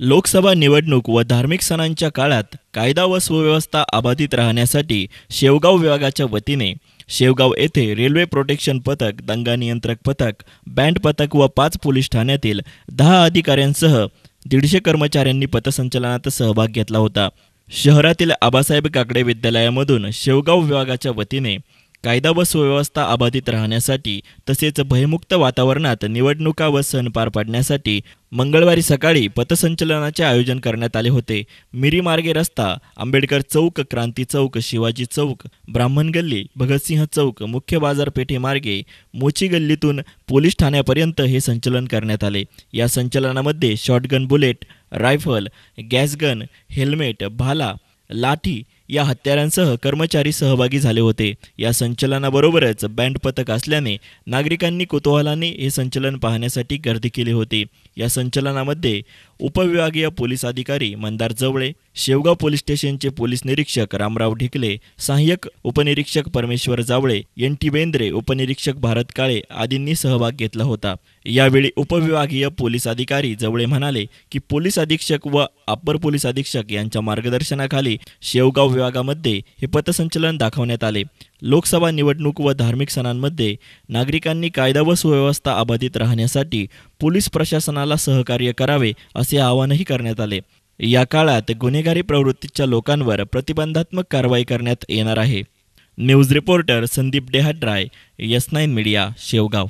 लोकसभा निवडणूक व धार्मिक सणांच्या काळात कायदा व सुव्यवस्था अबाधित राहण्यासाठी शेवगाव विभागाच्या वतीने शेवगाव येथे रेल्वे प्रोटेक्शन पथक, दंगा नियंत्रक पथक, बँड पथक व 5 पोलीस ठाण्यातील 10 अधिकाऱ्यांसह 150 कर्मचाऱ्यांनी पथसंचलनात सहभाग घेतला होता। शहरातील आबासाहेब काकडे विद्यालयामधून शेवगाव विभागाच्या वतीने कायदा व सुव्यवस्था अबाधित राहण्यासाठी तसेच भयमुक्त वातावरणात निवडणुका व सण पार पाडण्यासाठी मंगळवारी सकाळी पथसंचलनाचे आयोजन करण्यात आले होते। मिरी मार्गे रस्ता, आंबेडकर चौक, क्रांती चौक, शिवाजी चौक, ब्राह्मण गल्ली, भगतसिंह चौक, मुख्य बाजारपेठे मार्गे मोची गल्लीतून पोलीस ठाण्यापर्यंत हे संचलन करण्यात आले। या संचलनामध्ये shotgun, bullet, rifle, gas gun, helmet, भाला, लाठी या हत्यारांसह कर्मचारी सहभागी झाले होते। या संचलनाबरोबरच बँड पथक असल्याने नागरिकांनी कुतूहलाने हे संचलन पाहण्यासाठी गर्दी केली होती। या संचलनामध्ये उपविभागीय पोलीस अधिकारी मंदार जवळे, शेवगाव पोलीस स्टेशनचे पोलीस निरीक्षक रामराव ढिकले, सहाय्यक उपनिरीक्षक परमेश्वर जावळे, एन.टी. बेंद्रे, उपनिरीक्षक भारत काळे आदींनी सहभाग घेतला होता। यावेळी उपविभागीय पोलीस अधिकारी जवळे म्हणाले की पोलीस अधीक्षक व अप्पर पोलीस अधीक्षक यांच्या मार्गदर्शनाखाली शेवगाव विभागामध्ये हे पथसंचलन दाखवण्यात आले। लोकसभा निवडणूक व धार्मिक सणांमध्ये नागरिकांनी कायदा व सुव्यवस्था अबाधित राहण्यासाठी पोलीस प्रशासनाला सहकार्य करावे असे आवाहनही करण्यात आले। या काळात गुन्हेगारी प्रवृत्तीच्या लोकांवर प्रतिबंधात्मक कारवाई करण्यात येणार आहे। News reporter Sandeep Dehadrai, S9 media, Shevgaon.